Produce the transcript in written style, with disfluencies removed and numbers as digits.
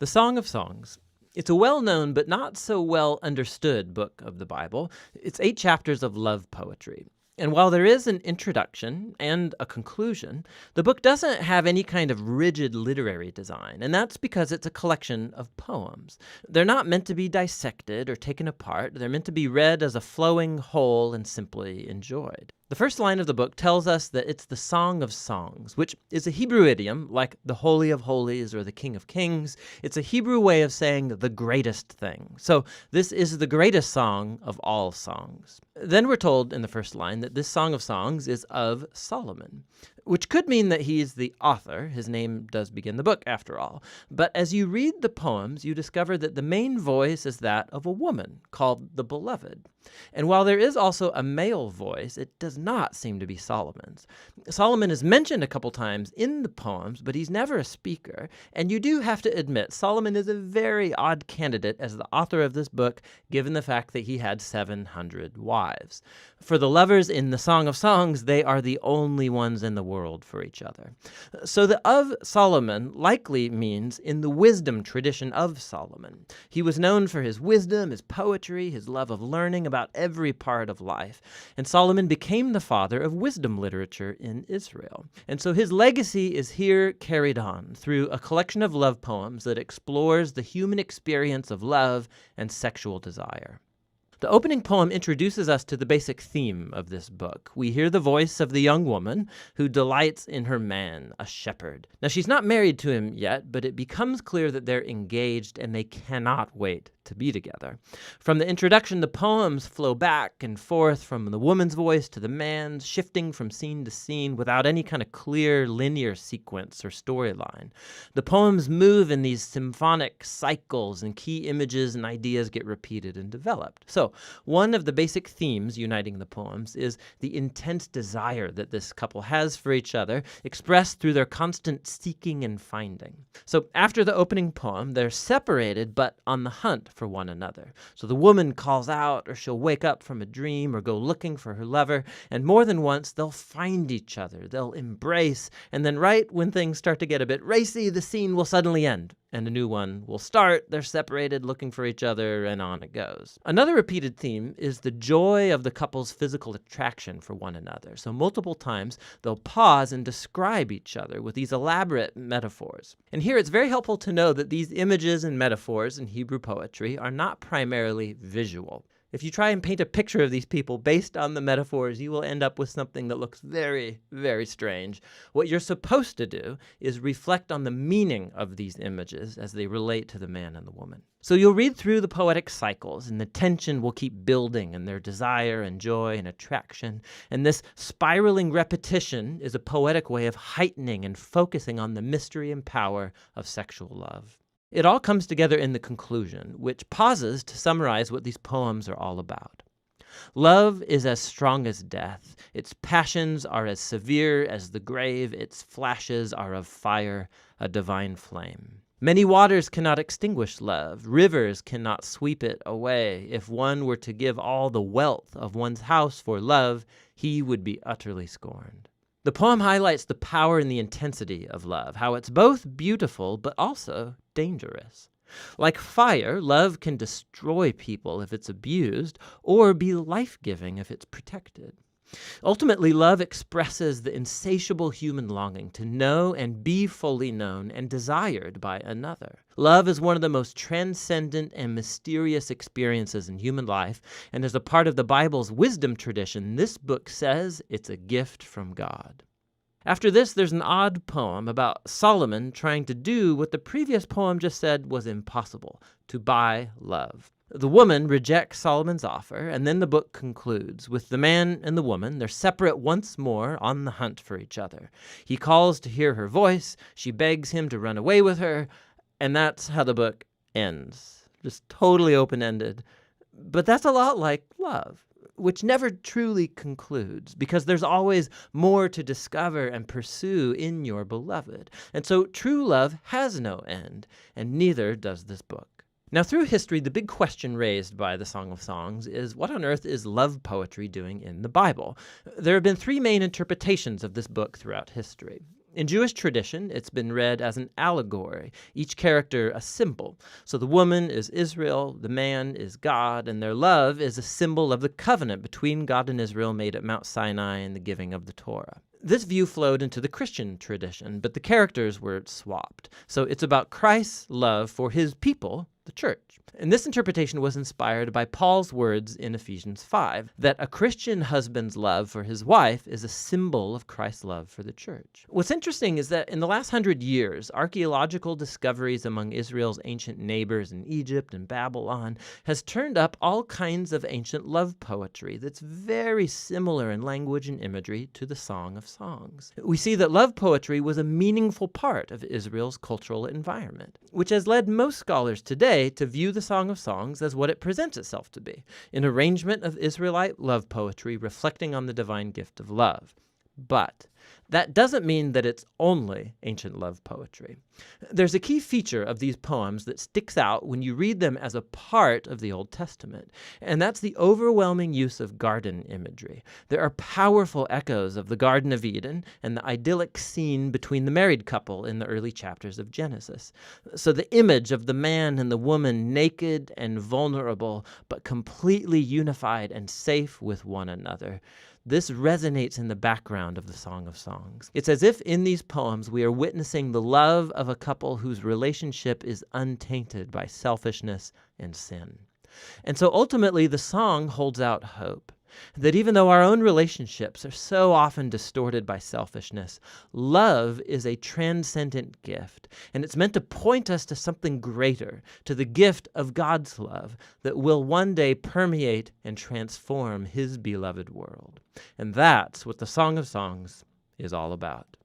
The Song of Songs. It's a well-known but not so well understood book of the Bible. It's 8 chapters of love poetry. And while there is an introduction and a conclusion, the book doesn't have any kind of rigid literary design, and that's because it's a collection of poems. They're not meant to be dissected or taken apart. They're meant to be read as a flowing whole and simply enjoyed. The first line of the book tells us that it's the Song of Songs, which is a Hebrew idiom like the Holy of Holies or the King of Kings. It's a Hebrew way of saying the greatest thing. So this is the greatest song of all songs. Then we're told in the first line that this Song of Songs is of Solomon, which could mean that he's the author. His name does begin the book, after all. But as you read the poems, you discover that the main voice is that of a woman called the Beloved. And while there is also a male voice, it does not seem to be Solomon's. Solomon is mentioned a couple times in the poems, but he's never a speaker. And you do have to admit, Solomon is a very odd candidate as the author of this book, given the fact that he had 700 wives. For the lovers in the Song of Songs, they are the only ones in the world for each other. So the of Solomon likely means in the wisdom tradition of Solomon. He was known for his wisdom, his poetry, his love of learning about every part of life. And Solomon became the father of wisdom literature in Israel. And so his legacy is here carried on through a collection of love poems that explores the human experience of love and sexual desire. The opening poem introduces us to the basic theme of this book. We hear the voice of the young woman who delights in her man, a shepherd. Now, she's not married to him yet, but it becomes clear that they're engaged and they cannot wait to be together. From the introduction, the poems flow back and forth from the woman's voice to the man's, shifting from scene to scene without any kind of clear linear sequence or storyline. The poems move in these symphonic cycles, and key images and ideas get repeated and developed. So, one of the basic themes uniting the poems is the intense desire that this couple has for each other, expressed through their constant seeking and finding. So, after the opening poem, they're separated but on the hunt for one another. So the woman calls out, or she'll wake up from a dream or go looking for her lover, and more than once they'll find each other, they'll embrace, and then right when things start to get a bit racy, the scene will suddenly end, and a new one will start. They're separated, looking for each other, and on it goes. Another repeated theme is the joy of the couple's physical attraction for one another. So multiple times they'll pause and describe each other with these elaborate metaphors. And here it's very helpful to know that these images and metaphors in Hebrew poetry are not primarily visual. If you try and paint a picture of these people based on the metaphors, you will end up with something that looks very, very strange. What you're supposed to do is reflect on the meaning of these images as they relate to the man and the woman. So you'll read through the poetic cycles, and the tension will keep building in their desire and joy and attraction. And this spiraling repetition is a poetic way of heightening and focusing on the mystery and power of sexual love. It all comes together in the conclusion, which pauses to summarize what these poems are all about. Love is as strong as death. Its passions are as severe as the grave. Its flashes are of fire, a divine flame. Many waters cannot extinguish love. Rivers cannot sweep it away. If one were to give all the wealth of one's house for love, he would be utterly scorned. The poem highlights the power and the intensity of love, how it's both beautiful but also dangerous. Like fire, love can destroy people if it's abused, or be life-giving if it's protected. Ultimately, love expresses the insatiable human longing to know and be fully known and desired by another. Love is one of the most transcendent and mysterious experiences in human life, and as a part of the Bible's wisdom tradition, this book says it's a gift from God. After this, there's an odd poem about Solomon trying to do what the previous poem just said was impossible, to buy love. The woman rejects Solomon's offer, and then the book concludes with the man and the woman. They're separate once more on the hunt for each other. He calls to hear her voice. She begs him to run away with her, and that's how the book ends. Just totally open-ended. But that's a lot like love, which never truly concludes, because there's always more to discover and pursue in your beloved. And so true love has no end, and neither does this book. Now, through history, the big question raised by the Song of Songs is, what on earth is love poetry doing in the Bible? There have been 3 main interpretations of this book throughout history. In Jewish tradition, it's been read as an allegory, each character a symbol. So the woman is Israel, the man is God, and their love is a symbol of the covenant between God and Israel made at Mount Sinai and the giving of the Torah. This view flowed into the Christian tradition, but the characters were swapped. So it's about Christ's love for his people, the church. And this interpretation was inspired by Paul's words in Ephesians 5, that a Christian husband's love for his wife is a symbol of Christ's love for the church. What's interesting is that in the last 100 years, archaeological discoveries among Israel's ancient neighbors in Egypt and Babylon has turned up all kinds of ancient love poetry that's very similar in language and imagery to the Song of Songs. We see that love poetry was a meaningful part of Israel's cultural environment, which has led most scholars today to view the Song of Songs as what it presents itself to be, an arrangement of Israelite love poetry reflecting on the divine gift of love. But that doesn't mean that it's only ancient love poetry. There's a key feature of these poems that sticks out when you read them as a part of the Old Testament, and that's the overwhelming use of garden imagery. There are powerful echoes of the Garden of Eden and the idyllic scene between the married couple in the early chapters of Genesis. So the image of the man and the woman naked and vulnerable, but completely unified and safe with one another. This resonates in the background of the Song of Songs. It's as if in these poems we are witnessing the love of a couple whose relationship is untainted by selfishness and sin. And so ultimately the song holds out hope that even though our own relationships are so often distorted by selfishness, love is a transcendent gift, and it's meant to point us to something greater, to the gift of God's love that will one day permeate and transform his beloved world. And that's what the Song of Songs is all about.